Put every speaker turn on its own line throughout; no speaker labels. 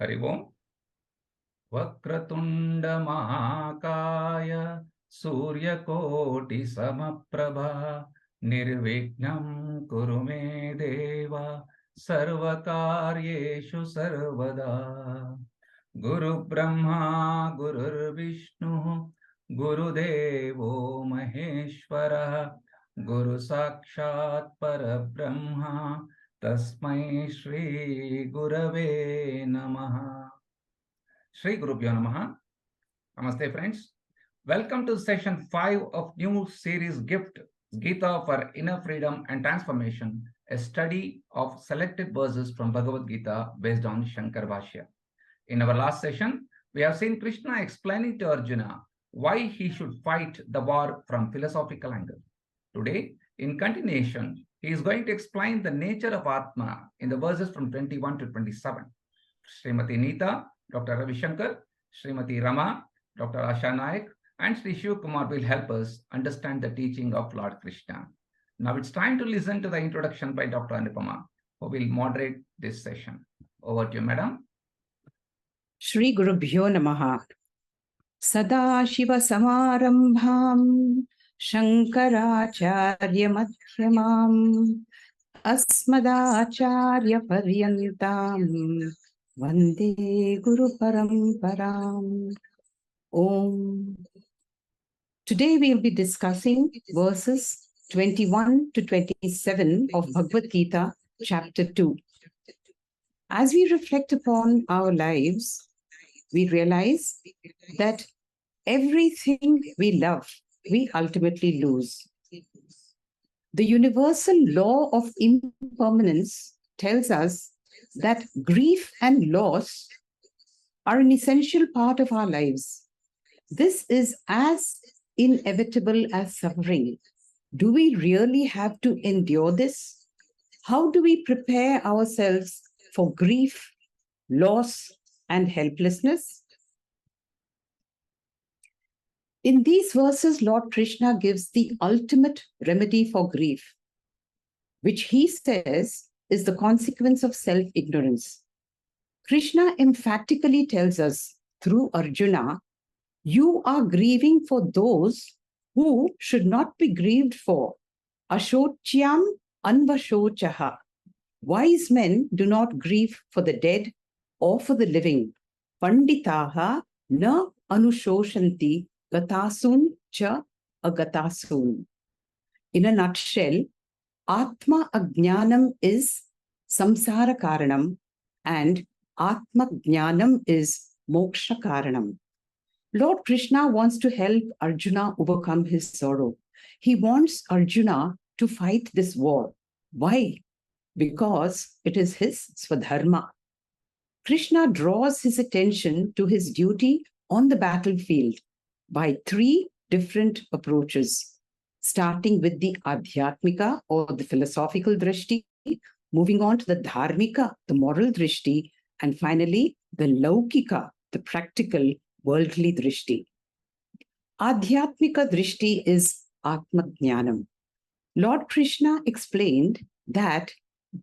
हरि ओम। वक्रतुंड महाकाय सूर्यकोटि समप्रभा निर्विघ्नं कुरु मे देव सर्वकार्येषु सर्वदा। गुरु ब्रह्मा गुरुर्विष्णुः गुरुदेवो महेश्वरः गुरु साक्षात् परब्रह्मा तस्मै श्री गुरवे नमः। Shri Gurubhyo Namaha. Namaste friends. Welcome to session 5 of new series Gift, Gita for Inner Freedom and Transformation, a study of selected verses from Bhagavad Gita based on Shankar Bhashya. In our last session, we have seen Krishna explaining to Arjuna why he should fight the war from philosophical angle. Today, in continuation, he is going to explain the nature of Atma in the verses from 21 to 27. Srimati Neeta, Dr. Ravi Shankar, Srimati Rama, Dr. Asha Naik, and Sri Shiv Kumar will help us understand the teaching of Lord Krishna. Now it's time to listen to the introduction by Dr. Anupama, who will moderate this session. Over to you, madam.
Shri Gurubhyo Namaha. Sada Shiva Samarambham Shankaracharya Madhyamam Asmadacharya Paryantam Vande Guru Paramparam. Om. Today we will be discussing verses 21 to 27 of Bhagavad Gita, chapter 2. As we reflect upon our lives, we realize that everything we love, we ultimately lose. The universal law of impermanence tells us that grief and loss are an essential part of our lives. This is as inevitable as suffering. Do we really have to endure this? How do we prepare ourselves for grief, loss, and helplessness? In these verses, Lord Krishna gives the ultimate remedy for grief, which he says is the consequence of self-ignorance. Krishna emphatically tells us through Arjuna, you are grieving for those who should not be grieved for. Ashochyam anvashochaha. Wise men do not grieve for the dead or for the living. Panditaha na anushoshanti gatasun cha agatasun. In a nutshell, Atma Ajnanam is samsara karanam and Atma Jnanam is moksha karanam. Lord Krishna wants to help Arjuna overcome his sorrow. He wants Arjuna to fight this war. Why? Because it is his swadharma. Krishna draws his attention to his duty on the battlefield by three different approaches, starting with the adhyatmika or the philosophical drishti, moving on to the dharmika, the moral drishti, and finally the laukika, the practical worldly drishti. Adhyatmika drishti is Atma Jnanam. Lord Krishna explained that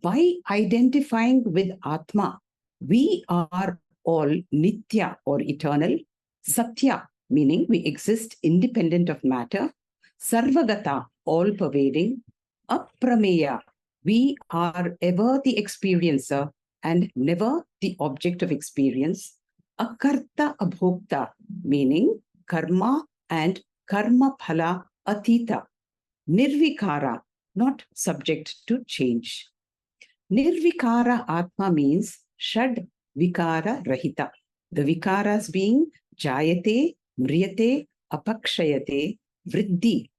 by identifying with Atma, we are all Nitya or eternal, Satya, meaning we exist independent of matter, Sarvagata, all-pervading, Aprameya, we are ever the experiencer and never the object of experience, Akarta Abhokta, meaning karma and karma phala atita, Nirvikara, not subject to change. Nirvikara Atma means Shad Vikara Rahita. The Vikaras being Jayate, Mriyate, Apakshayate, Vriddhi,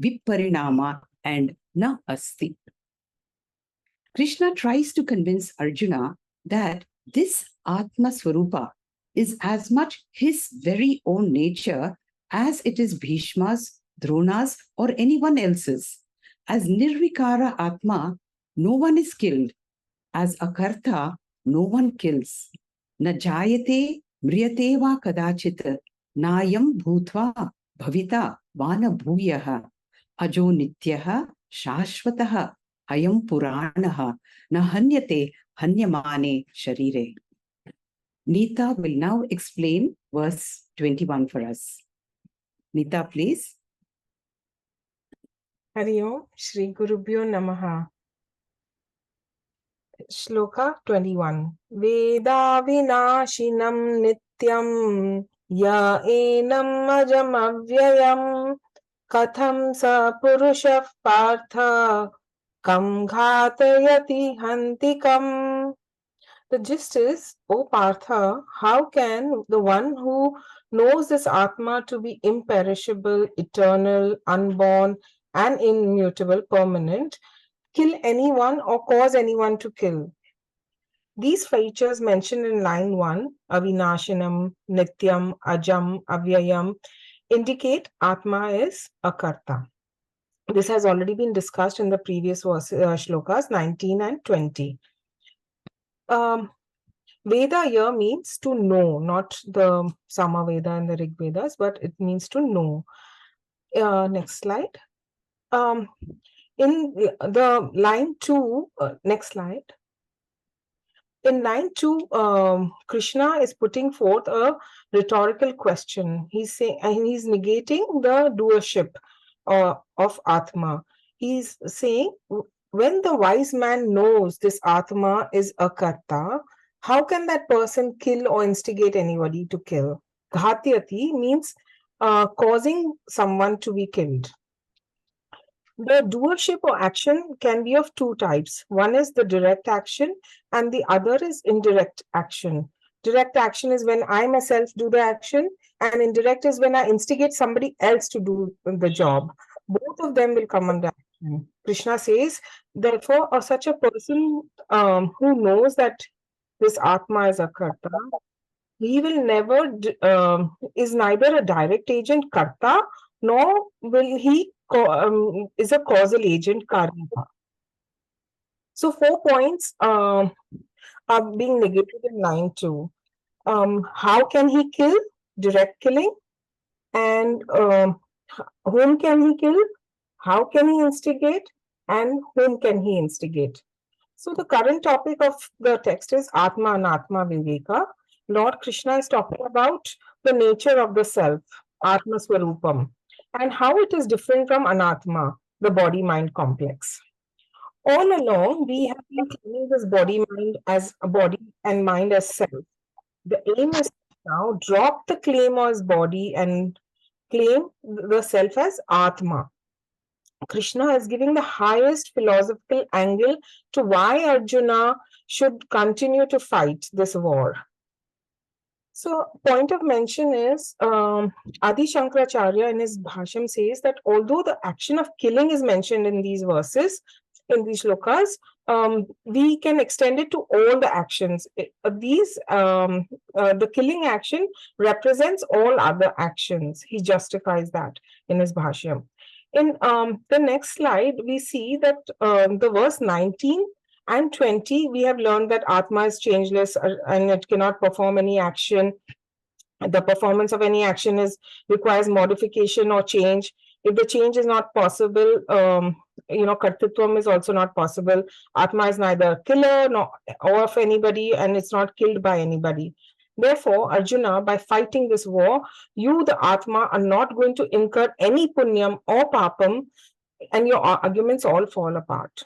Viparinama, and Na Asti. Krishna tries to convince Arjuna that this Atma Swarupa is as much his very own nature as it is Bhishma's, Drona's, or anyone else's. As Nirvikara Atma, no one is killed. As Akarta, no one kills. Na jayate mriyate va kadachit nayam bhutva bhavita vana bhuyaha ajo nityaha shashvataha ayam puranaha na hanyate hanyamane sharire. Neeta will now explain verse 21 for us. Neeta, please.
Hari Om, Shri Gurubhyo Namaha. Shloka 21. Veda vinashinam nityam ya enam ajam avyayam katham sa purushah partha kam ghatayati hantikam. The gist is, O Partha, how can the one who knows this Atma to be imperishable, eternal, unborn, and immutable, permanent, kill anyone or cause anyone to kill? These features mentioned in line 1, Avinashinam, Nityam, Ajam, Avyayam, indicate Atma is a Karta. This has already been discussed in the previous shlokas 19 and 20. Veda here means to know, not the Sama Veda and the Rig Vedas, but it means to know. Next slide. In the line 2, next slide. In line 2, Krishna is putting forth a rhetorical question. He's saying, and he's negating the doership of Atma. He's saying, when the wise man knows this Atma is a Karta, how can that person kill or instigate anybody to kill? Ghatyati means causing someone to be killed. The doership or action can be of two types. One is the direct action and the other is indirect action. Direct action is when I myself do the action, and indirect is when I instigate somebody else to do the job. Both of them will come under action. Krishna says, therefore, such a person who knows that this Atma is a Karta, he will never, is neither a direct agent Karta, nor will he is a causal agent Karma. So 4 points are being negated in line 2. How can he kill? Direct killing. And whom can he kill? How can he instigate? And whom can he instigate? So the current topic of the text is Atma Anatma Viveka. Lord Krishna is talking about the nature of the self, Atma Swarupam, and how it is different from Anatma, the body-mind complex. All along, we have been claiming this body-mind as a body and mind as self. The aim is now drop the claim as body and claim the self as Atma. Krishna is giving the highest philosophical angle to why Arjuna should continue to fight this war. So, point of mention is Adi Shankaracharya in his Bhasham says that although the action of killing is mentioned in these verses, in these shlokas, we can extend it to all the actions. The killing action represents all other actions. He justifies that in his Bhasham. In the next slide, we see that the verse 19 and 20, we have learned that Atma is changeless and it cannot perform any action. The performance of any action requires modification or change. If the change is not possible, Kartritvam is also not possible. Atma is neither a killer nor of anybody, and it's not killed by anybody. Therefore, Arjuna, by fighting this war, you, the Atma, are not going to incur any punyam or papam, and your arguments all fall apart.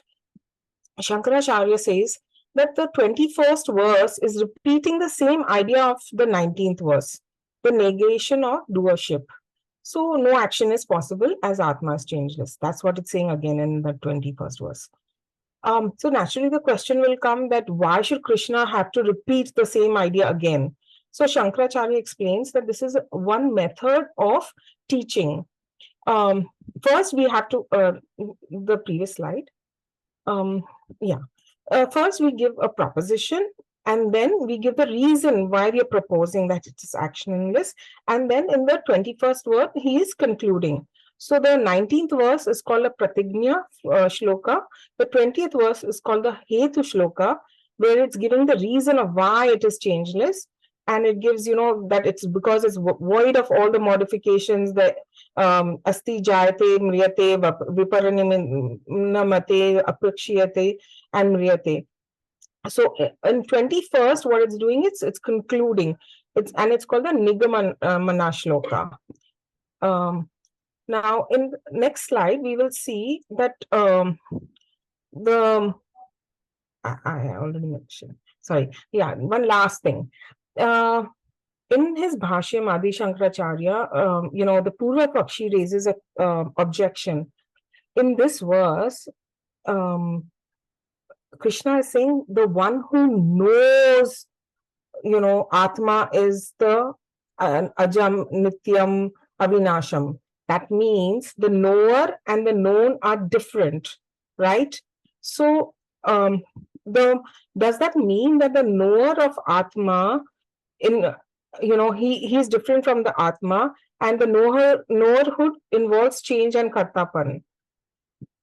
Shankaracharya says that the 21st verse is repeating the same idea of the 19th verse, the negation of doership. So no action is possible as Atma is changeless. That's what it's saying again in the 21st verse. So naturally the question will come that why should Krishna have to repeat the same idea again? So Shankaracharya explains that this is one method of teaching. First we have to, the previous slide. First we give a proposition, and then we give the reason why we are proposing that it is actionless. And then in the 21st verse, he is concluding. So the 19th verse is called a Pratignya shloka. The 20th verse is called the Hetu shloka, where it's giving the reason of why it is changeless. And it gives, that it's because it's void of all the modifications, the asti jayate, mriyate, viparanimate, aprakshiyate, and mriyate. So in 21st, what it's doing, it's concluding. It's called the Nigamana Shloka. Now, in the next slide, we will see that the I already mentioned. Sorry, yeah, one last thing. In his Bhashyam, Adi Shankaracharya, the Purva Pakshi raises a objection. In this verse, Krishna is saying the one who knows, Atma is the Ajam, Nityam, Avinasham. That means the knower and the known are different, right? So, does that mean that the knower of Atma, he is different from the Atma, and the knowerhood involves change and kartapan?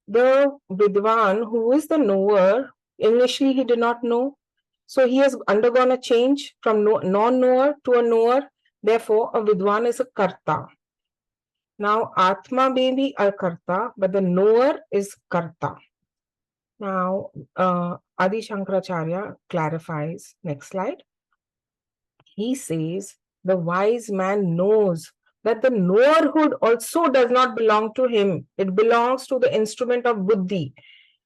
The Vidwan, who is the knower, initially he did not know. So he has undergone a change from non-knower to a knower. Therefore, a Vidwan is a karta. Now, Atma may be a karta, but the knower is karta. Now, Adi Shankaracharya clarifies. Next slide. He says, the wise man knows that the knowerhood also does not belong to him. It belongs to the instrument of buddhi.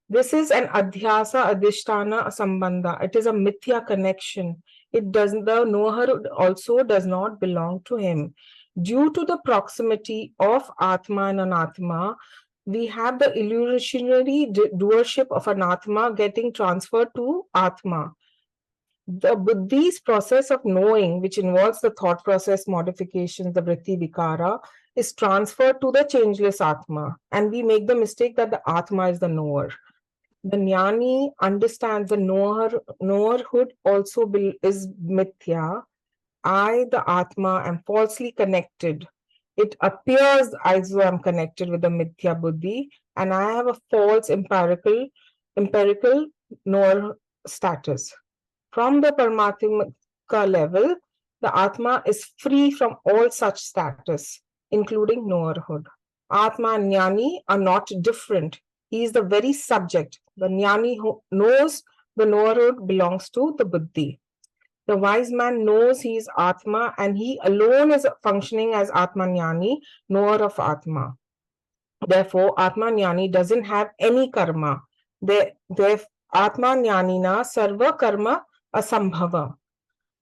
This is an adhyasa, adhishtana, sambandha. It is a mithya connection. The knowerhood also does not belong to him. Due to the proximity of Atma and Anatma, we have the illusionary doership of Anatma getting transferred to Atma. The buddhi's process of knowing, which involves the thought process modifications, the vritti vikara, is transferred to the changeless Atma. And we make the mistake that the Atma is the knower. The jnani understands the knowerhood also is mithya. I, the Atma, am falsely connected. It appears as though I'm connected with the mithya buddhi, and I have a false empirical knower status. From the Paramatmika level, the Atma is free from all such status, including knowerhood. Atma and Jnani are not different. He is the very subject. The Jnani who knows the knowerhood belongs to the Buddhi. The wise man knows he is Atma, and he alone is functioning as Atma Jnani, knower of Atma. Therefore, Atma Jnani doesn't have any karma. Atma Jnanina sarva karma asambhava.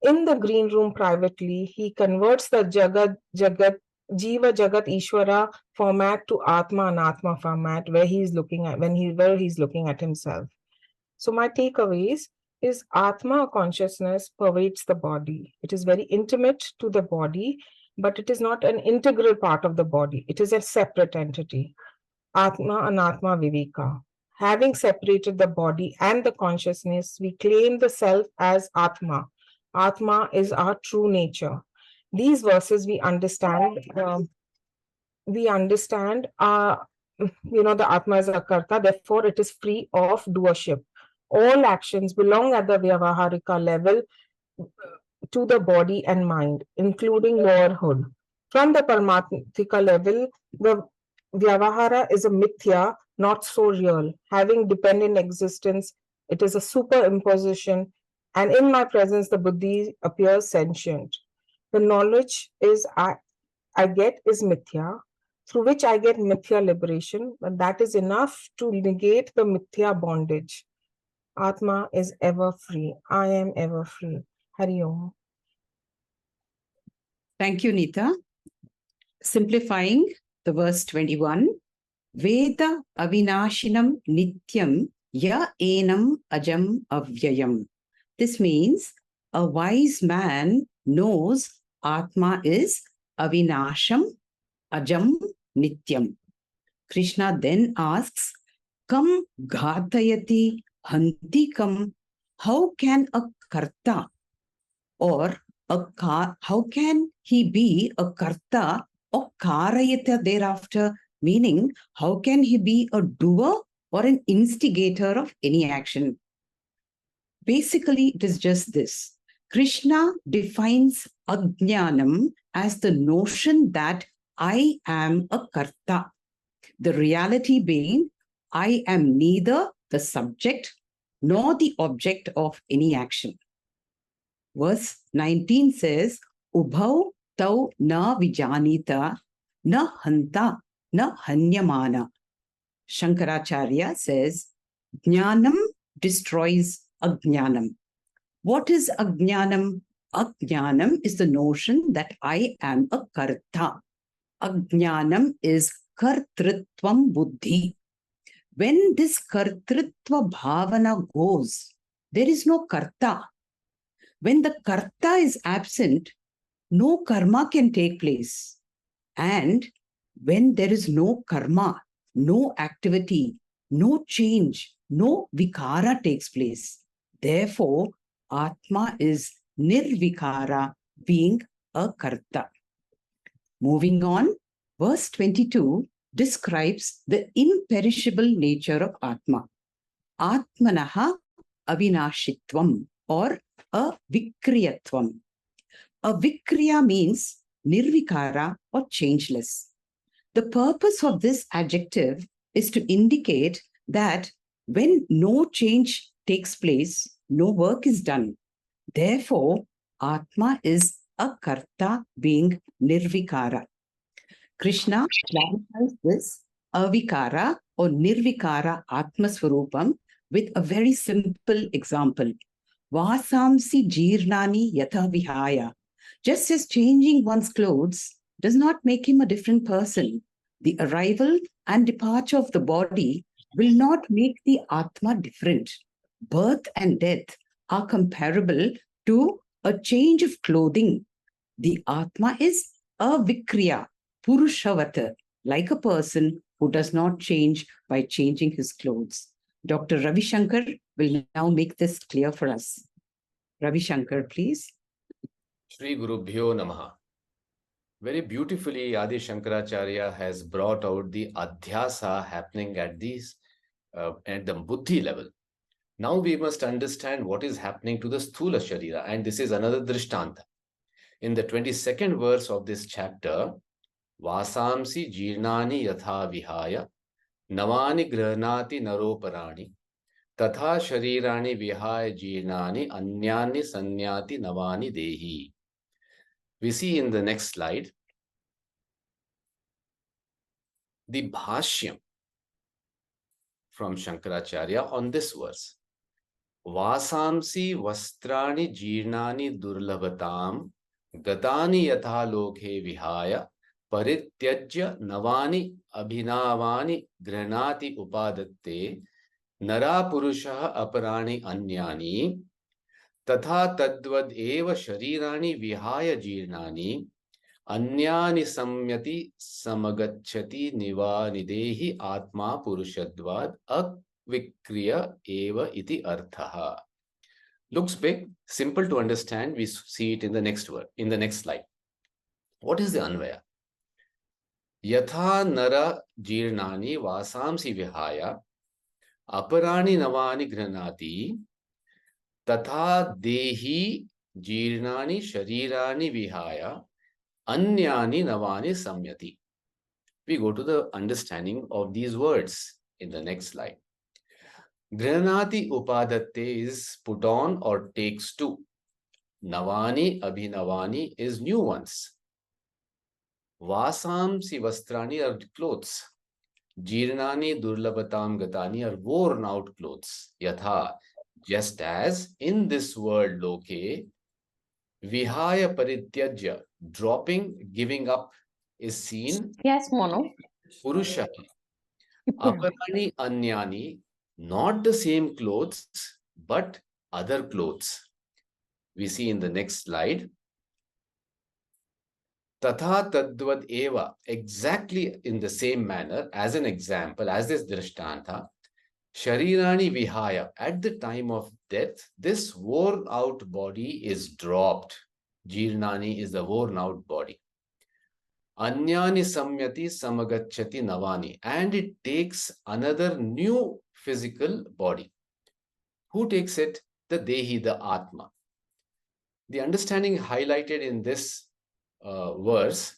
In the green room privately, he converts the Jiva Jagat Ishwara format to Atma Anatma format, where he's looking at himself. So my takeaways is Atma consciousness pervades the body. It is very intimate to the body, but it is not an integral part of the body. It is a separate entity. Atma Anatma Viveka. Having separated the body and the consciousness, we claim the self as Atma. Atma is our true nature. These verses we understand. The Atma is a karta, therefore it is free of doership. All actions belong at the Vyavaharika level to the body and mind, including knowerhood. From the Paramatmika level, the Vyavahara is a mithya, not so real. Having dependent existence, it is a superimposition, and in my presence, the buddhi appears sentient. The knowledge I get is mithya, through which I get mithya liberation, but that is enough to negate the mithya bondage. Atma is ever free. I am ever free. Hari Om.
Thank you, Nita. Simplifying the verse 21, Veda avinashinam nityam ya enam ajam avyayam. This means a wise man knows Atma is avinasham, ajam, nityam. Krishna then asks, Kam ghatayati hantikam. How can a karta or how can he be a karta or karayata thereafter? Meaning, how can he be a doer or an instigator of any action? Basically, it is just this. Krishna defines ajnanam as the notion that I am a karta. The reality being, I am neither the subject nor the object of any action. Verse 19 says, Ubhau tau na vijanita, na hanta, na hanyamana. Shankaracharya says, Jnanam destroys ajnanam. What is ajnanam? Ajnanam is the notion that I am a karta. Ajnanam is kartrutvam buddhi. When this kartrutva bhavana goes, there is no karta. When the karta is absent, no karma can take place. And when there is no karma, no activity, no change, no vikara takes place. Therefore, Atma is nirvikara, being a karta. Moving on, verse 22 describes the imperishable nature of Atma. Atmanaha avinashitvam, or avikriyatvam. Avikriya means nirvikara or changeless. The purpose of this adjective is to indicate that when no change takes place, no work is done. Therefore, Atma is a karta, being nirvikara. Krishna clarifies this avikara or nirvikara Atma Swarupam with a very simple example. Vasamsi jirnani yatha vihaya. Just as changing one's clothes does not make him a different person, the arrival and departure of the body will not make the Atma different. Birth and death are comparable to a change of clothing. The Atma is avikriya, purushavata, like a person who does not change by changing his clothes. Dr. Ravi Shankar will now make this clear for us. Ravi Shankar, please.
Shri Gurubhyo Namaha. Very beautifully, Adi Shankaracharya has brought out the adhyasa happening at the buddhi level. Now we must understand what is happening to the sthula sharira, and this is another drishtanta. In the 22nd verse of this chapter, Vasamsi jirnani yatha vihaya, navani grahnati naroparani, tatha sharirani vihaya jirnani anyani sanyati navani dehi. We see in the next slide the bhashyam from Shankaracharya on this verse. Vasamsi vastrani jirnani durlabhatam gatani yatha lokhe vihaya parityajya navani abhinavani grahnati upadatte nara purusha aparani anyani tatha tadvad eva sharirani vihaya jirnani anyani samyati samagacchati nivanidehi atma purushadvad akvikriya eva iti arthaha. Looks big, simple to understand. We see it in the next word, in the next slide. What is the anvaya? Yatha nara jirnani vasamsi vihaya aparani navani granati tatha dehi jirnani sharirani vihaya anyani navani samyati. We go to the understanding of these words in the next slide. Granati upadatte is put on or takes to. Navani abhinavani is new ones. Vasamsi vastrani are clothes. Jirnani durlabhatam gatani are worn out clothes. Yatha, just as in this world loke, vihaya parityajya, dropping, giving up, is seen.
Yes, Mono.
Purusha. Aparani anyani, not the same clothes, but other clothes. We see in the next slide. Tatha tadvad eva, exactly in the same manner, as an example, as this drishtanta, sharirani vihaya, at the time of death, this worn out body is dropped. Jirnani is the worn out body. Anyani samyati samagacchati navani, and it takes another new physical body. Who takes it? The Dehi, the Atma. The understanding highlighted in this verse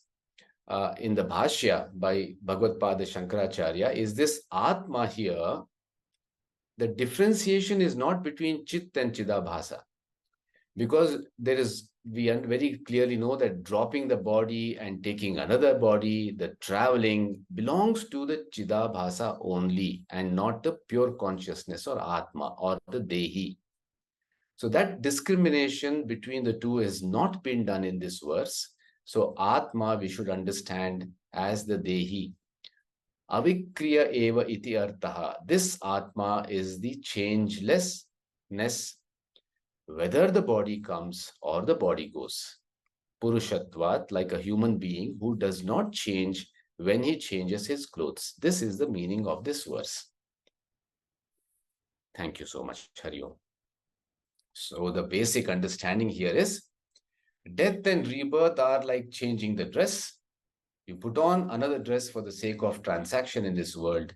in the Bhashya by Bhagavad Pada Shankaracharya is this Atma here, the differentiation is not between Chit and Chidabhasa, because we very clearly know that dropping the body and taking another body, the traveling, belongs to the Chidabhasa only and not the pure consciousness or Atma or the Dehi. So that discrimination between the two has not been done in this verse. So Atma we should understand as the Dehi. Avikriya eva iti artaha. This Atma is the changelessness, whether the body comes or the body goes. Purushatvat, like a human being who does not change when he changes his clothes. This is the meaning of this verse. Thank you so much, Hari Om. So the basic understanding here is death and rebirth are like changing the dress. You put on another dress for the sake of transaction in this world.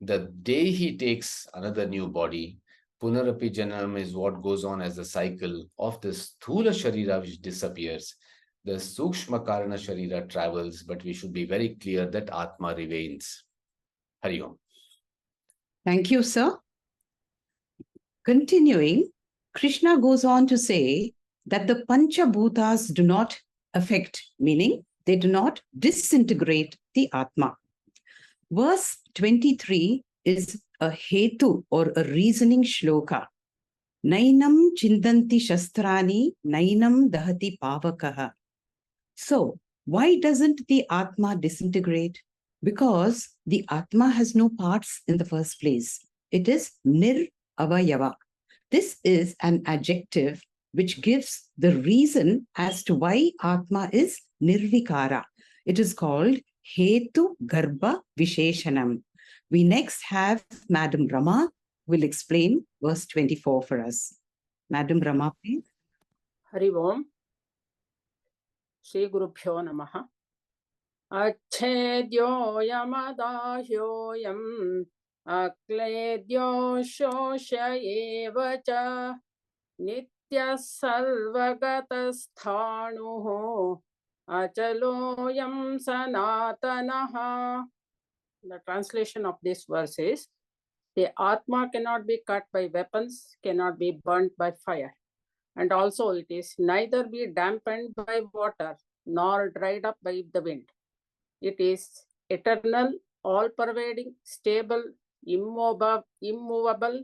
The day he takes another new body, Punarapi Janam is what goes on as the cycle of the Sthula Sharira which disappears. The Sukshma Karana Sharira travels, but we should be very clear that Atma remains. Hari Om.
Thank you, sir. Continuing, Krishna goes on to say that the Panchabhutas do not affect, meaning they do not disintegrate the Atma. Verse 23 is a hetu or a reasoning shloka. Nainam chindanti shastrani, nainam dahati pavakaha. So, why doesn't the Atma disintegrate? Because the Atma has no parts in the first place. It is nir-avayava. This is an adjective which gives the reason as to why Atma is nirvikara. It is called Hetu Garbha Visheshanam. We next have Madam Rama will explain verse 24 for us. Madam Rama, please.
Hari Om. Shri Gurubhyo Namaha. Achedyo yamadahyoyam akledyo shoshayevacha nitya sarvagatasthānuho achaloyam sanatanaha. The translation of this verse is, the Atma cannot be cut by weapons, cannot be burnt by fire. And also it is neither be dampened by water, nor dried up by the wind. It is eternal, all-pervading, stable, immovable,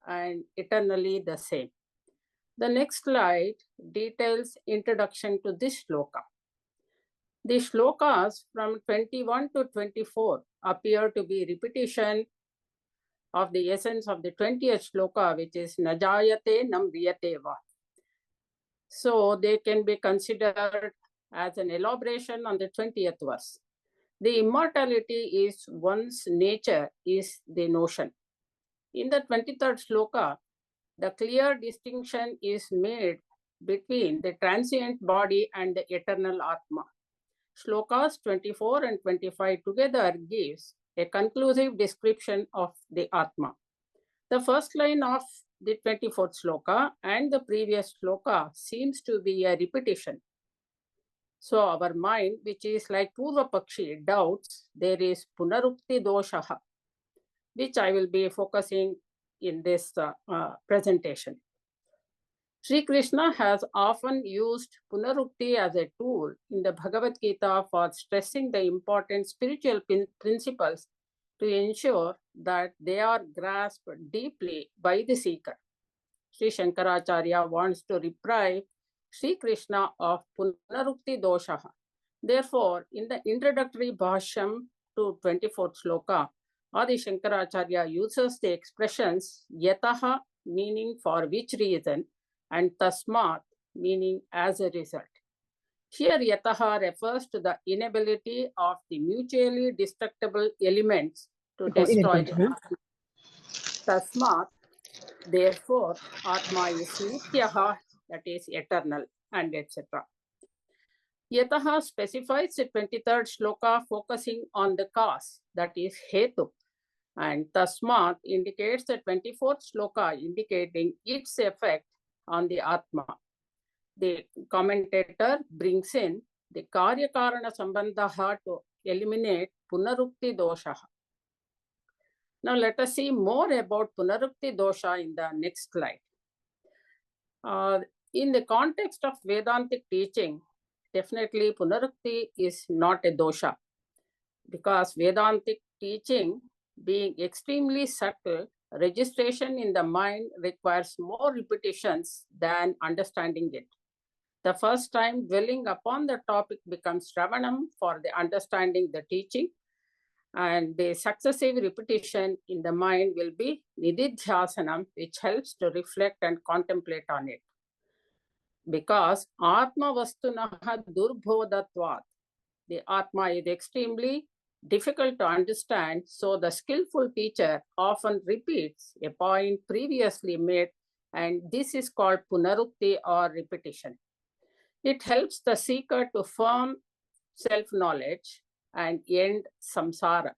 and eternally the same. The next slide details introduction to this shloka. The shlokas from 21 to 24 appear to be repetition of the essence of the 20th shloka, which is Najayate Nam Riyate Va. So they can be considered as an elaboration on the 20th verse. The immortality is one's nature is the notion. In the 23rd shloka, the clear distinction is made between the transient body and the eternal Atma. Shlokas 24 and 25 together gives a conclusive description of the Atma. The first line of the 24th shloka and the previous shloka seems to be a repetition. So our mind, which is like Purva Pakshi, doubts there is Punarukti Doshaha, which I will be focusing in this presentation. Sri Krishna has often used Punarukti as a tool in the Bhagavad Gita for stressing the important spiritual principles to ensure that they are grasped deeply by the seeker. Sri Shankaracharya wants to deprive Sri Krishna of Punarukti Doshaha. Therefore, in the introductory bhashyam to 24th shloka, Adi Shankaracharya uses the expressions yataha, meaning for which reason, and tasmat, meaning as a result. Here, yataha refers to the inability of the mutually destructible elements to destroy the Atma. Tasmat, therefore, Atma is nityaha, that is eternal, and etc. Yataha specifies the 23rd shloka focusing on the cause, that is hetu, and tasmat indicates the 24th shloka indicating its effect on the Atma. The commentator brings in the karya karana sambandhaha to eliminate punarukti doshaha. Now let us see more about Punarukti dosha in the next slide. In the context of Vedantic teaching, definitely Punarukti is not a dosha, because Vedantic teaching being extremely subtle, registration in the mind requires more repetitions than understanding it. The first time dwelling upon the topic becomes Shravanam for the understanding the teaching, and the successive repetition in the mind will be Nididhyasanam, which helps to reflect and contemplate on it. Because Atma Vastunaha Durbhodatvat, the Atma is extremely difficult to understand, so the skillful teacher often repeats a point previously made, and this is called Punarukti or repetition. It helps the seeker to form self-knowledge and end samsara.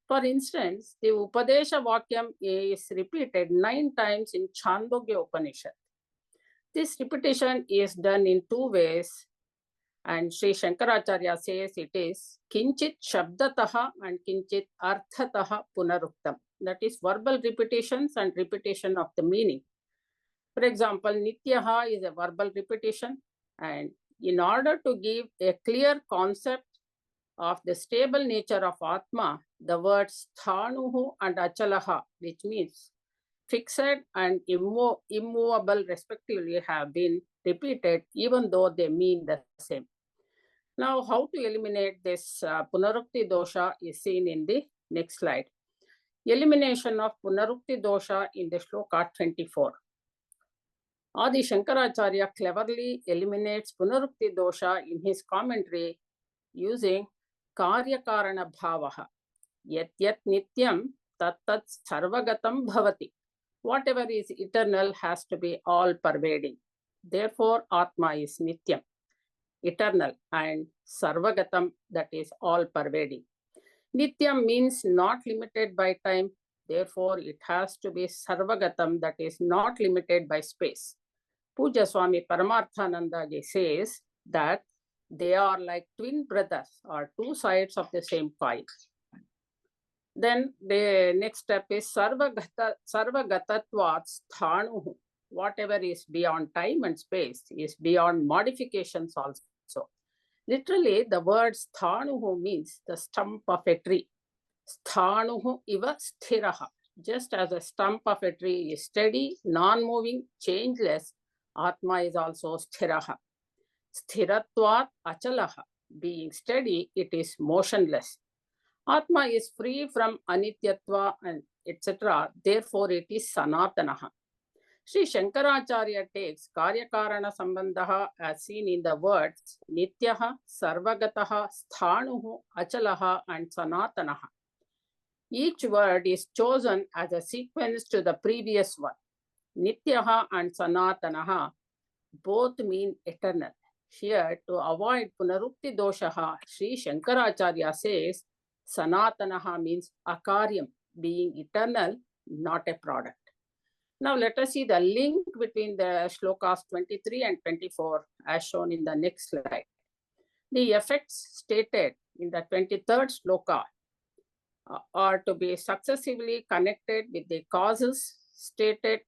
For instance, the Upadesha Vakyam is repeated 9 times in Chandogya Upanishad. This repetition is done in 2 ways, and Sri Shankaracharya says it is Kinchit Shabdataha and Kinchit Arthataha Punaruktam. That is verbal repetitions and repetition of the meaning. For example, Nityaha is a verbal repetition, and in order to give a clear concept of the stable nature of Atma, the words Thanuhu and Achalaha, which means fixed and immovable respectively, have been repeated even though they mean the same. Now, how to eliminate this Punarukti dosha is seen in the next slide. Elimination of Punarukti dosha in the shloka 24. Adi Shankaracharya cleverly eliminates Punarukti dosha in his commentary using Karyakarana bhavaha. Yat yat nityam tat tat sarvagatam bhavati. Whatever is eternal has to be all pervading. Therefore, Atma is nityam, eternal, and sarvagatam, that is all pervading. Nityam means not limited by time. Therefore, it has to be sarvagatam, that is not limited by space. Puja Swami Paramarthananda says that they are like twin brothers or 2 sides of the same coin. Then the next step is Sarvagatatvat Sthanuhu. Whatever is beyond time and space is beyond modifications also. Literally, the word Sthanuhu means the stump of a tree. Sthanuhu iva sthiraha. Just as a stump of a tree is steady, non-moving, changeless, Atma is also sthiraha. Sthiratvat achalaha. Being steady, it is motionless. Atma is free from anityatva and etc. Therefore, it is sanatanaha. Sri Shankaracharya takes Karyakarana Sambandhaha as seen in the words Nityaha, Sarvagataha, Sthanuhu, Achalaha, and Sanatanaha. Each word is chosen as a sequence to the previous one. Nityaha and Sanatanaha both mean eternal. Here, to avoid Punarukti doshaha, Sri Shankaracharya says Sanatanaha means akaryam, being eternal, not a product. Now let us see the link between the shlokas 23 and 24 as shown in the next slide. The effects stated in the 23rd shloka are to be successively connected with the causes stated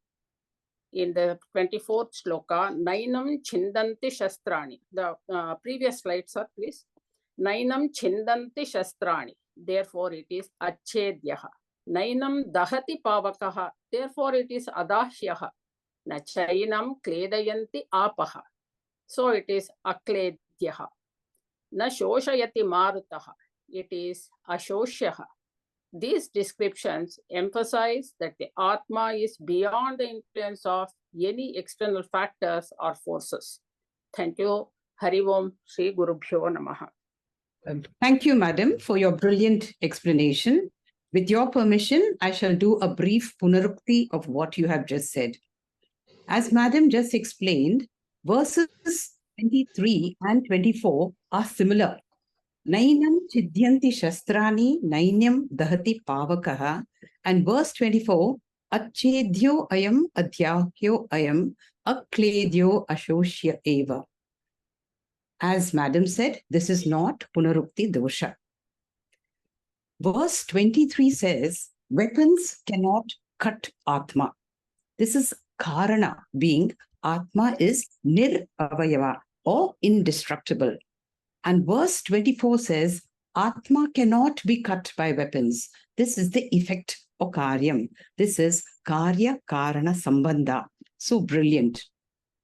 in the 24th shloka. Nainam chindanti shastrani. The previous slide, sir, please. Nainam chindanti shastrani. Therefore, it is achedyaha. Nainam dahati pavakaha. Therefore, it is adahyaha. Na chainam kledayanti apaha. So, it is akledyaha. Na shoshayati marutaha. It is ashoshyaha. These descriptions emphasize that the Atma is beyond the influence of any external factors or forces. Thank you. Hari Om Shri Gurubhyo Namaha.
Thank you, madam, for your brilliant explanation. With your permission, I shall do a brief punarukti of what you have just said. As madam just explained, verses 23 and 24 are similar. Nainam chidyanti shastrani nainyam dahati pavakaha, and verse 24, achedyo ayam adhyahyo ayam akledyo ashoshya eva. As madam said, this is not punarukti dosha. Verse 23 says, Weapons cannot cut Atma. This is Karana, being Atma is nir-avayava or indestructible. And verse 24 says, Atma cannot be cut by weapons. This is the effect or karyam. This is karya karana sambandha. So brilliant.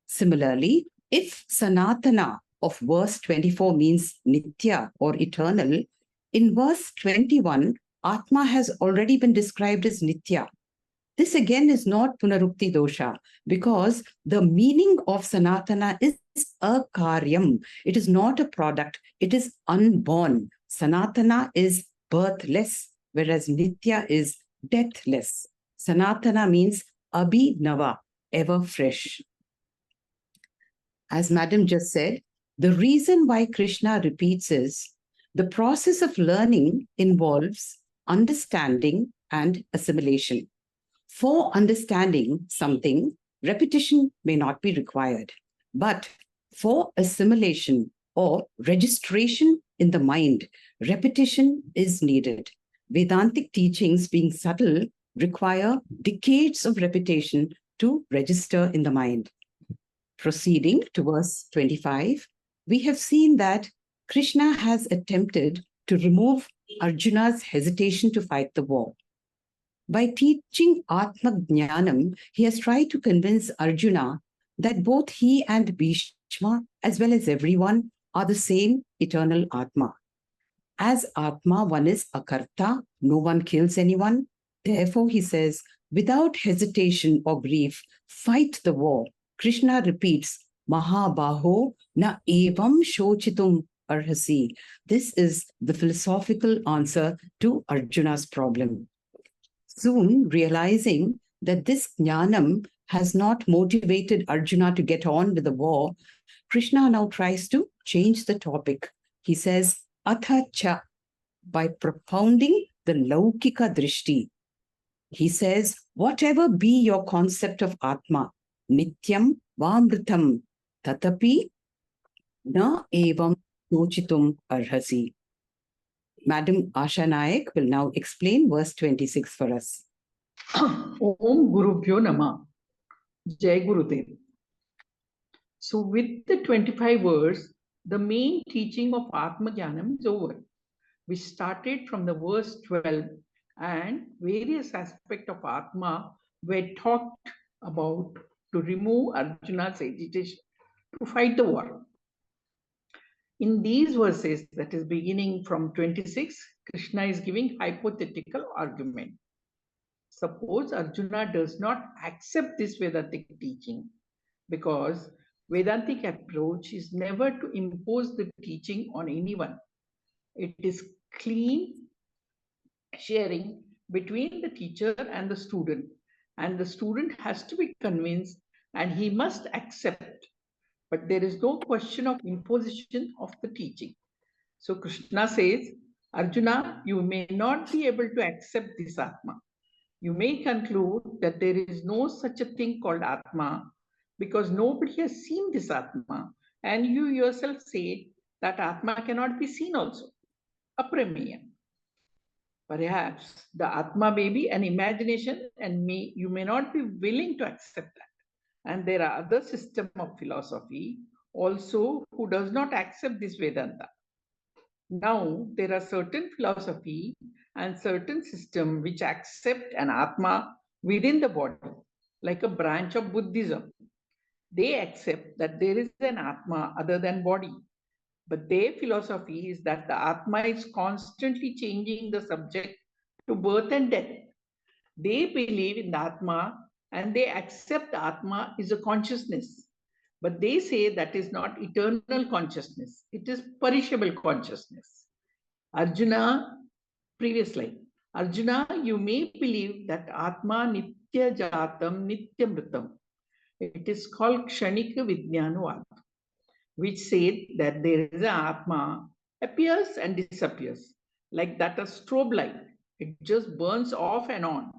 Similarly, if Sanatana of verse 24 means Nitya or eternal, in verse 21, Atma has already been described as Nitya. This again is not Punarukti dosha because the meaning of Sanatana is a karyam. It is not a product. It is unborn. Sanatana is birthless, whereas Nitya is deathless. Sanatana means abhinava, ever fresh. As Madam just said, the reason why Krishna repeats is the process of learning involves understanding and assimilation. For understanding something, repetition may not be required. But for assimilation or registration in the mind, repetition is needed. Vedantic teachings, being subtle, require decades of repetition to register in the mind. Proceeding to verse 25, we have seen that Krishna has attempted to remove Arjuna's hesitation to fight the war. By teaching Atma Jnanam, he has tried to convince Arjuna that both he and Bhishma, as well as everyone, are the same eternal Atma. As Atma, one is Akarta, no one kills anyone. Therefore, he says, without hesitation or grief, fight the war. Krishna repeats, Mahabaho na evam shochitum arhasi. This is the philosophical answer to Arjuna's problem. Soon realizing that this jnanam has not motivated Arjuna to get on with the war, Krishna now tries to change the topic. He says, Atha cha, by propounding the laukika drishti. He says, whatever be your concept of Atma, nityam vamritam, tatapi na evam yochitum arhasi. Madam Asha Naik will now explain verse 26 for us.
Om Gurubhyo Nama. Jai Gurudev. So with the 25 verse, the main teaching of Atma Jnanam is over. We started from the verse 12 and various aspects of Atma were talked about to remove Arjuna's hesitation to fight the war. In these verses, that is beginning from 26, Krishna is giving hypothetical argument. Suppose Arjuna does not accept this Vedantic teaching, because Vedantic approach is never to impose the teaching on anyone. It is clean sharing between the teacher and the student has to be convinced and he must accept. But there is no question of imposition of the teaching. So Krishna says, Arjuna, you may not be able to accept this Atma. You may conclude that there is no such a thing called Atma because nobody has seen this Atma, and you yourself say that Atma cannot be seen also. Aprameya. Perhaps the Atma may be an imagination and you may not be willing to accept that. And there are other systems of philosophy also who does not accept this Vedanta. Now, there are certain philosophy and certain system which accept an Atma within the body, like a branch of Buddhism. They accept that there is an Atma other than body. But their philosophy is that the Atma is constantly changing the subject to birth and death. They believe in the Atma and they accept the Atma is a consciousness. But they say that is not eternal consciousness. It is perishable consciousness. Arjuna, previous slide. Arjuna, you may believe that Atma Nitya Jatam Nitya Mritam. It is called Kshanika Vijnanavad, which said that there is an Atma, appears and disappears, like that a strobe light. It just burns off and on,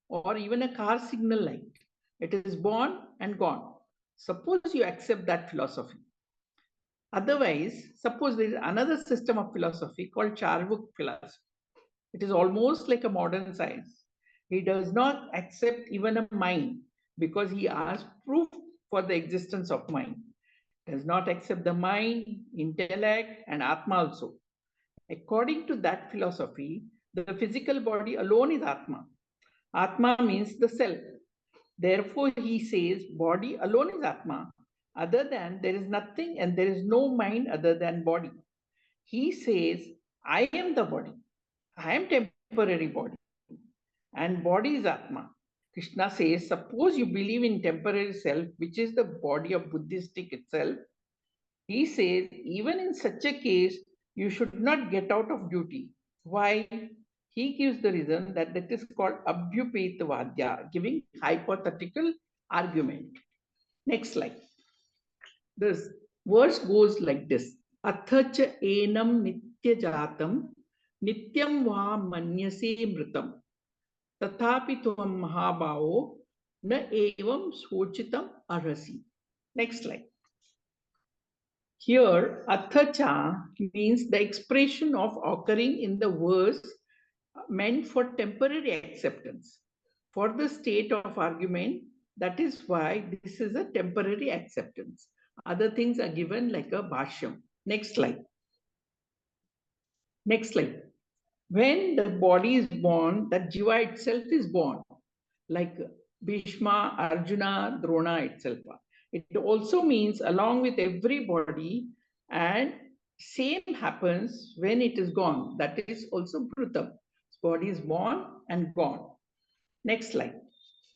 or even a car signal light. It is born and gone. Suppose you accept that philosophy. Otherwise, suppose there is another system of philosophy called Charvak philosophy. It is almost like a modern science. He does not accept even a mind because he asks proof for the existence of mind. Does not accept the mind, intellect, and Atma also. According to that philosophy, the physical body alone is Atma. Atma means the self. Therefore, he says body alone is Atma. Other than there is nothing and there is no mind other than body. He says, I am the body. I am temporary body. And body is Atma. Krishna says, suppose you believe in temporary self, which is the body of Buddhistic itself. He says, even in such a case, you should not get out of duty. Why? He gives the reason that is called Abhyupetavadya, giving hypothetical argument. Next slide. This verse goes like this. Athacha enam nitya jatam nityam va manyase mritam tathapi tvam mahabhavo na evam sochitam arhasi. Next slide. Here, athacha means the expression of occurring in the verse meant for temporary acceptance. For the state of argument, that is why this is a temporary acceptance. Other things are given like a bhashyam. Next slide. Next slide. When the body is born, that jiva itself is born, like Bhishma, Arjuna, Drona, etc. It also means along with everybody, and same happens when it is gone. That is also Bhrutam. Body is born and gone. Next slide.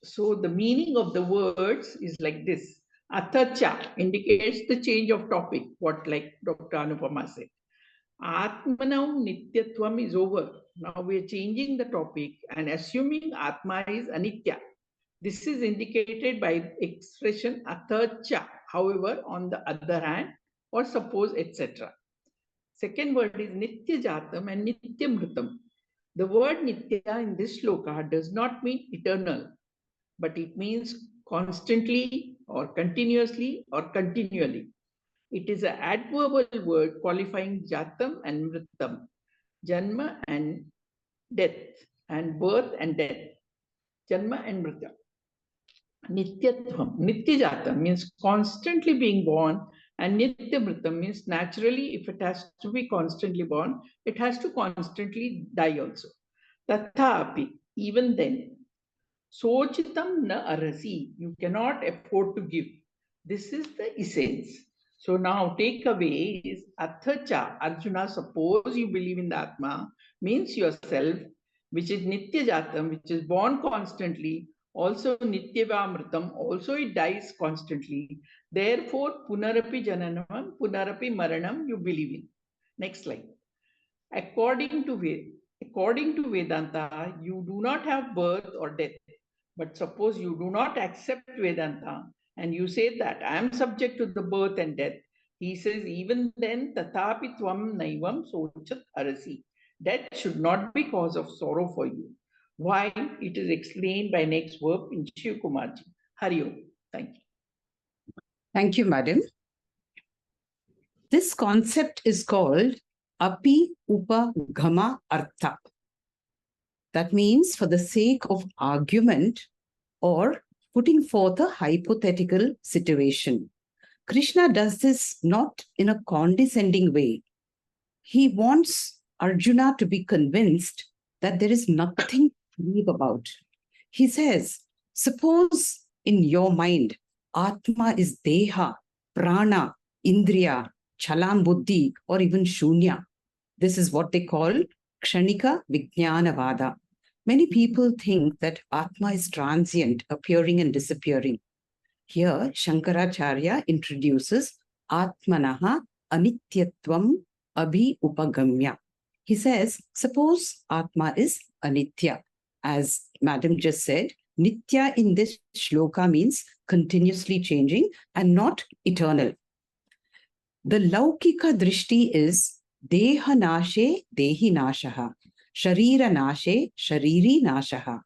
So the meaning of the words is like this. Athacha indicates the change of topic, what like Dr. Anupama said. Atmanam Nityatvam is over. Now we are changing the topic and assuming Atma is Anitya. This is indicated by expression Athacha. However, on the other hand, or suppose, etc. Second word is Nitya Jatam and Nitya Mritam. The word Nitya in this shloka does not mean eternal, but it means constantly or continuously or continually. It is an adverbial word qualifying Jatam and Mritam, Janma and death, and birth and death, Janma and Mrita. Nityatvam, Nityajatam means constantly being born, and Nityamritam means naturally, if it has to be constantly born, it has to constantly die also. Tathapi, even then, Sochitam na arasi, you cannot afford to give. This is the essence. So now take away is Athacha, Arjuna, suppose you believe in the Atma, means yourself, which is Nitya Jatam, which is born constantly, also Nitya Vamritam, also it dies constantly. Therefore, Punarapi Jananam, Punarapi Maranam, you believe in. Next slide. According to Vedanta, you do not have birth or death. But suppose you do not accept Vedanta and you say that I am subject to the birth and death, he says, even then, tathapi tvam naivam sochat arasi. Death should not be cause of sorrow for you. Why? It is explained by next verb in Shiv Kumarji. Hari Om. Thank you.
Thank you, madam. This concept is called api upa ghama artha. That means for the sake of argument or putting forth a hypothetical situation. Krishna does this not in a condescending way. He wants Arjuna to be convinced that there is nothing to believe about. He says, suppose in your mind, Atma is Deha, Prana, Indriya, Chalam Buddhi, or even Shunya. This is what they call Kshanika Vijnanavada. Many people think that Atma is transient, appearing and disappearing. Here, Shankaracharya introduces Atmanaha Anityatvam Abhi Upagamya. He says, suppose Atma is Anitya. As Madam just said, Nitya in this shloka means continuously changing and not eternal. The Laukika Drishti is Deha Nashe Dehi Nashaha, Sharira Nashe Shariri Nashaha,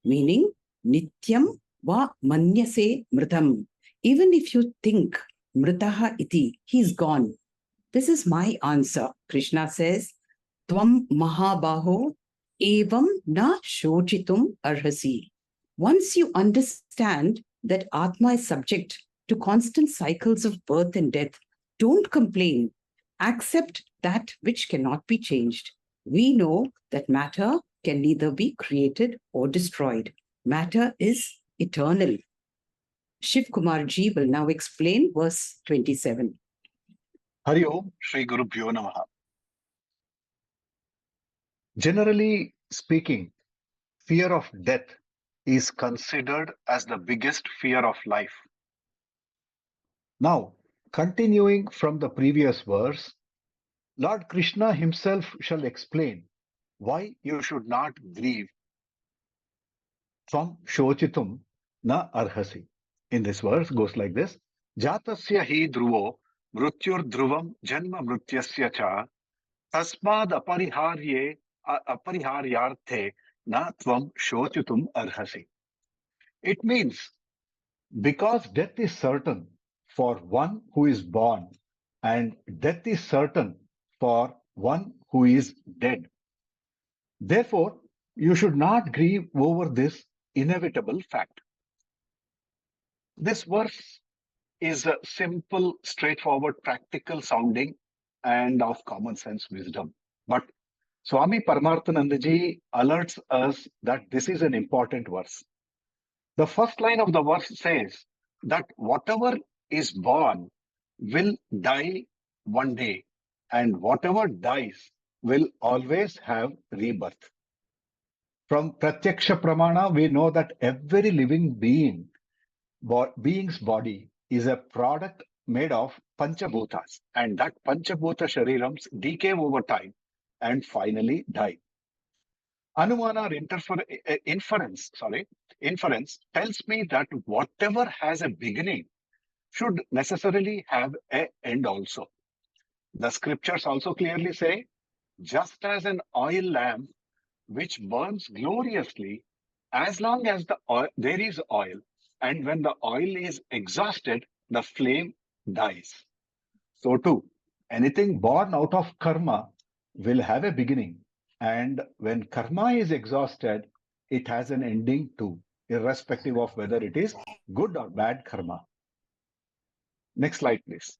meaning Nityam va Manyase Mritam. Even if you think Mritaha iti, he's gone. This is my answer. Krishna says, Tvam Mahabaho Evam na shochitum arhasi. Once you understand that Atma is subject to constant cycles of birth and death, don't complain. Accept that which cannot be changed. We know that matter can neither be created or destroyed. Matter is eternal. Shiv Kumar ji will now explain verse 27.
Hari Om, Shri Gurubhyo Namaha. Generally speaking, fear of death is considered as the biggest fear of life. Now, continuing from the previous verse, Lord Krishna himself shall explain why you should not grieve. Tvam shochitum na arhasi. In this verse goes like this: Jatasya hi dhruvo mrutyur dhruvam janma mrutyasya cha tasmad apariharyarthe na tvam shochitum arhasi. It means because death is certain for one who is born, and death is certain for one who is dead. Therefore, you should not grieve over this inevitable fact. This verse is a simple, straightforward, practical sounding and of common sense wisdom. But Swami Paramarthanandaji alerts us that this is an important verse. The first line of the verse says that whatever is born will die one day, and whatever dies will always have rebirth. From Pratyaksha Pramana, we know that every living being's body is a product made of Panchabhutas, and that Panchabhuta Sharirams decay over time and finally die. Anumana or inference tells me that whatever has a beginning should necessarily have an end also. The scriptures also clearly say, just as an oil lamp which burns gloriously as long as there is oil, and when the oil is exhausted, the flame dies. So too, anything born out of karma will have a beginning, and when karma is exhausted, it has an ending too, irrespective of whether it is good or bad karma. Next slide, please.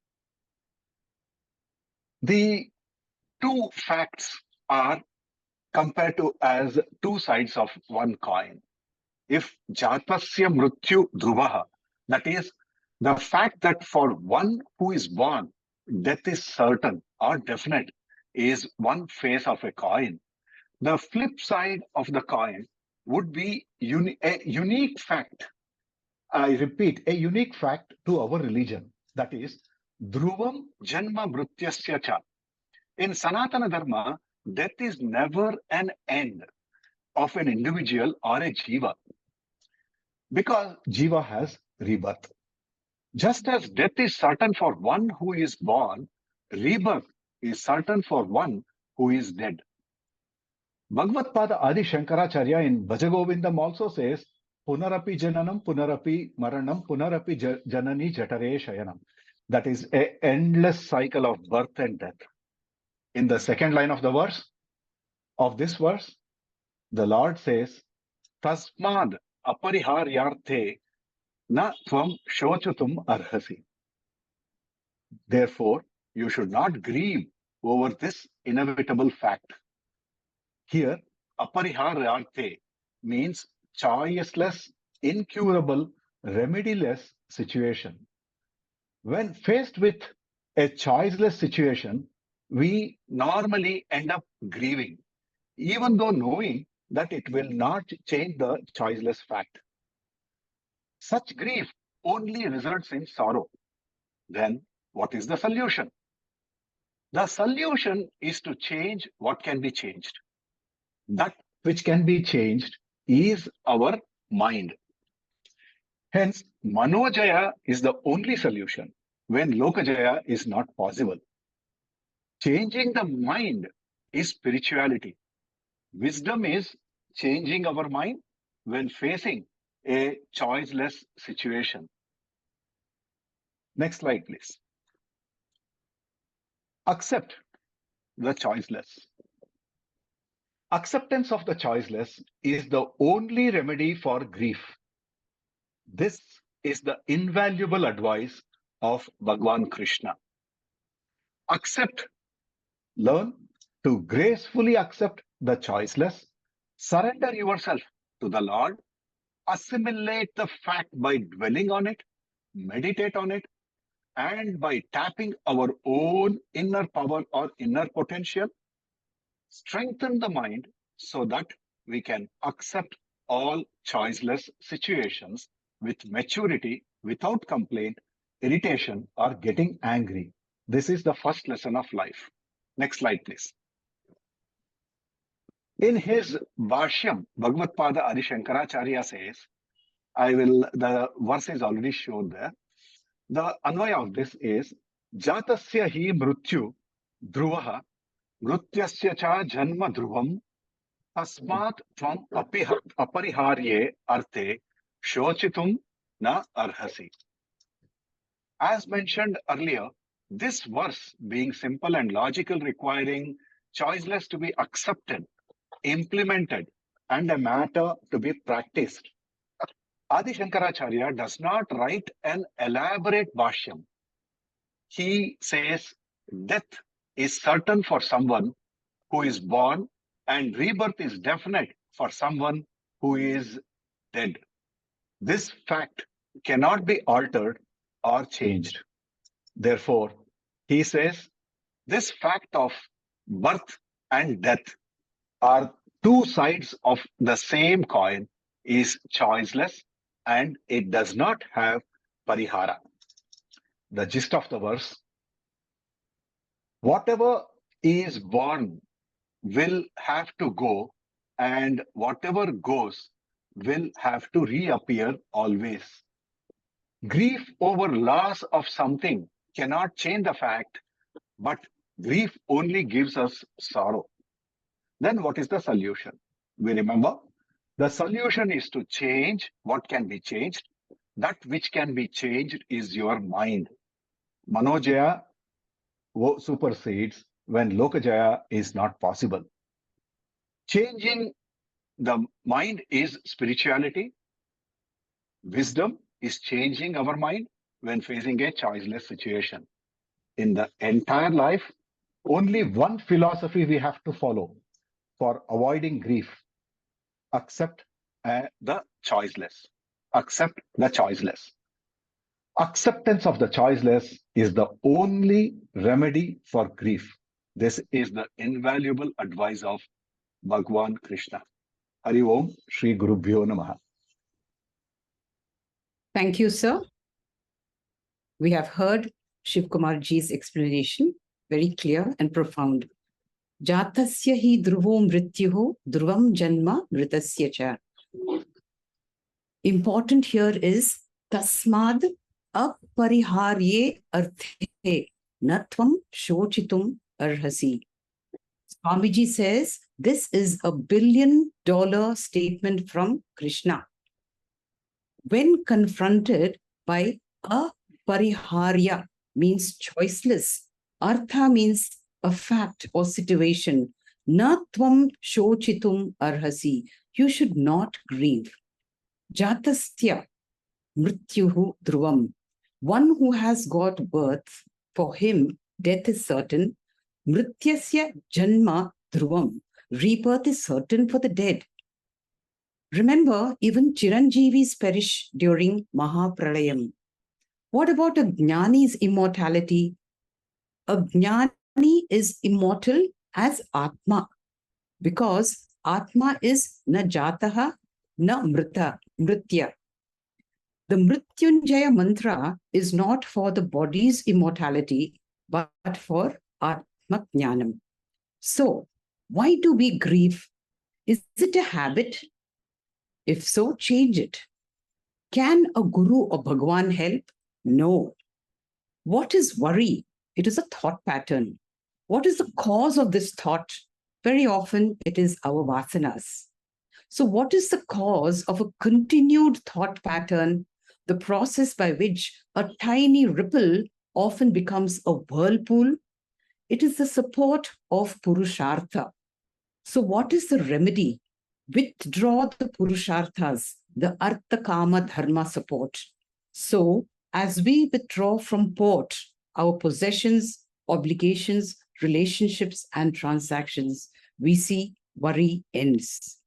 The two facts are compared to as two sides of one coin. If jatasya mrityu dhruvaha, that is, the fact that for one who is born, death is certain or definite, is one face of a coin. The flip side of the coin would be a unique fact. I repeat, a unique fact to our religion. That is, dhruvam janma mrityasya cha. In Sanatana Dharma, death is never an end of an individual or a jiva, because jiva has rebirth. Just as death is certain for one who is born, rebirth is certain for one who is dead. Bhagavad Pada Adi Shankaracharya in Bhajagovindam also says, Punarapi Jananam, Punarapi Maranam, Punarapi Janani Jatare Shayanam. That is an endless cycle of birth and death. In the second line of this verse, the Lord says, Tasmad apariharyarthe na tvam shochutum arhasi. Therefore, you should not grieve over this inevitable fact. Here, apariharyarthe means choiceless, incurable, remediless situation. When faced with a choiceless situation, we normally end up grieving, even though knowing that it will not change the choiceless fact. Such grief only results in sorrow. Then, what is the solution? The solution is to change what can be changed. That which can be changed is our mind. Hence, Manojaya is the only solution when Lokajaya is not possible. Changing the mind is spirituality. Wisdom is changing our mind when facing a choiceless situation. Next slide, please. Accept the choiceless. Acceptance of the choiceless is the only remedy for grief. This is the invaluable advice of Bhagwan Krishna. Accept, learn to gracefully accept the choiceless, surrender yourself to the Lord, assimilate the fact by dwelling on it, meditate on it, and by tapping our own inner power or inner potential, strengthen the mind so that we can accept all choiceless situations with maturity without complaint, irritation, or getting angry. This is the first lesson of life. Next slide, please. In his Bhashyam, Bhagavad Pada Adi Shankaracharya says, the verse is already shown there. The Anvaya of this is, Jatasya hi mrityu dhruvaha mrityasya cha janma dhruvam tasmat tvam apariharye arte shochitum na arhasi. As mentioned earlier, this verse being simple and logical, requiring choiceless to be accepted, implemented, and a matter to be practiced. Adi Shankaracharya does not write an elaborate bhashyam. He says death is certain for someone who is born and rebirth is definite for someone who is dead. This fact cannot be altered or changed. Therefore, he says this fact of birth and death are two sides of the same coin, is choiceless, and it does not have parihara. The gist of the verse: whatever is born will have to go, and whatever goes will have to reappear always. Grief over loss of something cannot change the fact, but grief only gives us sorrow. Then what is the solution? We remember the solution is to change what can be changed. That which can be changed is your mind. Manojaya supersedes when Lokajaya is not possible. Changing the mind is spirituality. Wisdom is changing our mind when facing a choiceless situation. In the entire life, only one philosophy we have to follow for avoiding grief: accept the choiceless. Accept the choiceless. Acceptance of the choiceless is the only remedy for grief. This is the invaluable advice of Bhagwan Krishna. Hari Om, Shri Gurubhyo Namaha.
Thank you, sir. We have heard Shiv Kumar ji's explanation, very clear and profound. Jatasya hi dhruvo mrityuho dhruvam janma mritasya cha. Important here is tasmad apariharye arthe natvam shochitum arhasi. Swamiji says this is a $1 billion statement from Krishna. When confronted by apariharya, means choiceless, artha means a fact or situation, na tvam shochitum arhasi, you should not grieve. Jatasya mrityuhu dhruvam, one who has got birth, for him death is certain. Mrityasya janma dhruvam, rebirth is certain for the dead. Remember, even Chiranjeevis perish during Mahapralayam. What about a Jnani's immortality? A Jnani is immortal as Atma, because Atma is na jataha, na mritya. The Mrityunjaya mantra is not for the body's immortality, but for Atma Jnanam. So, why do we grieve? Is it a habit? If so, change it. Can a guru or Bhagwan help? No. What is worry? It is a thought pattern. What is the cause of this thought? Very often it is our vasanas. So what is the cause of a continued thought pattern, the process by which a tiny ripple often becomes a whirlpool? It is the support of Purushartha. So, what is the remedy? Withdraw the Purusharthas, the Artha Kama Dharma support. So, as we withdraw from port our possessions, obligations, relationships, and transactions, we see worry ends.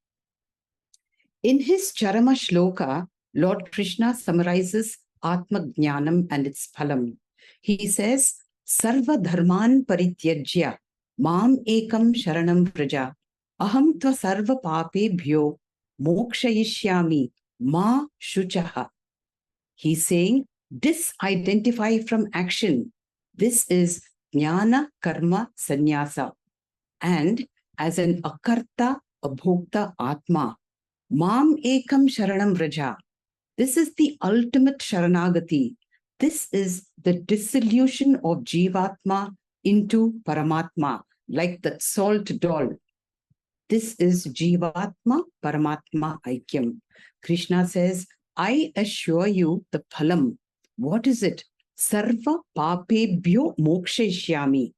In his Charama Shloka, Lord Krishna summarizes Atma Jnanam and its phalam. He says, Sarva dharman parityajya, mam ekam sharanam praja, aham tva sarva papebhyo, mokshayishyami, ma shuchaha. He's saying, disidentify from action. This is jnana karma sannyasa. And as an akarta, abhokta atma, Mam ekam sharanam vraja. This is the ultimate sharanagati. This is the dissolution of Jivatma into Paramatma, like that salt doll. This is Jivatma Paramatma Aikyam. Krishna says, I assure you the phalam. What is it? Sarva papebhyo mokshayishyami.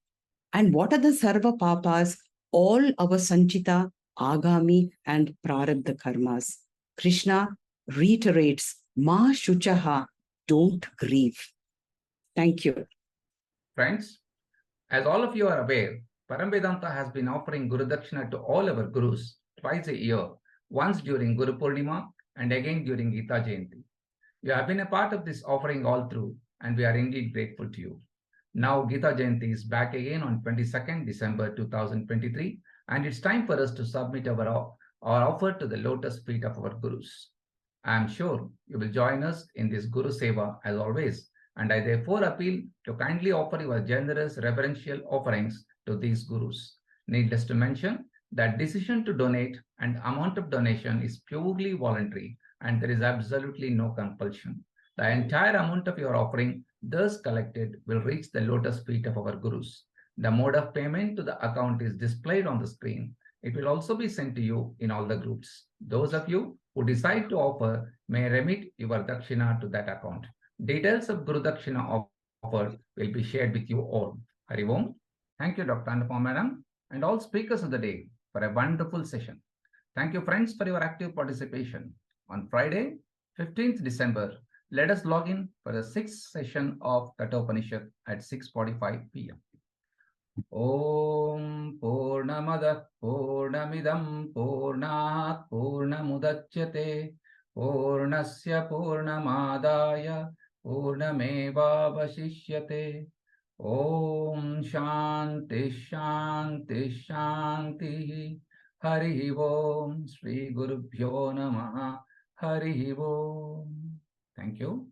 And what are the sarva papas? All our sanchita, agami, and prarabdha karmas. Krishna reiterates, Ma shuchaha, don't grieve. Thank you.
Friends, as all of you are aware, Paramvedanta has been offering Guru Dakshina to all our Gurus twice a year, once during Guru Purnima and again during Gita Jayanti. You have been a part of this offering all through, and we are indeed grateful to you. Now Gita Jayanti is back again on 22nd December 2023, and it's time for us to submit our offer to the lotus feet of our Gurus. I am sure you will join us in this Guru Seva as always, and I therefore appeal to kindly offer your generous reverential offerings to these Gurus. Needless to mention, that decision to donate and amount of donation is purely voluntary, and there is absolutely no compulsion. The entire amount of your offering thus collected will reach the lotus feet of our Gurus. The mode of payment to the account is displayed on the screen. It will also be sent to you in all the groups. Those of you who decide to offer may remit your Dakshina to that account. Details of Guru Dakshina offered will be shared with you all. Hari Om. Thank you, Dr. Anupama Madam, and all speakers of the day for a wonderful session. Thank you, friends, for your active participation. On Friday, 15th December, let us log in for the 6th session of Kathopanishad at 6:45 p.m. Om Purnamadah Purnamidam Purnat Purnamudachyate Purnasya Purnamadaya Purnamevavashishyate. Om Shanti Shanti Shanti. Hari Om. Shri Gurubhyo Namaha. Hari Om. Thank you.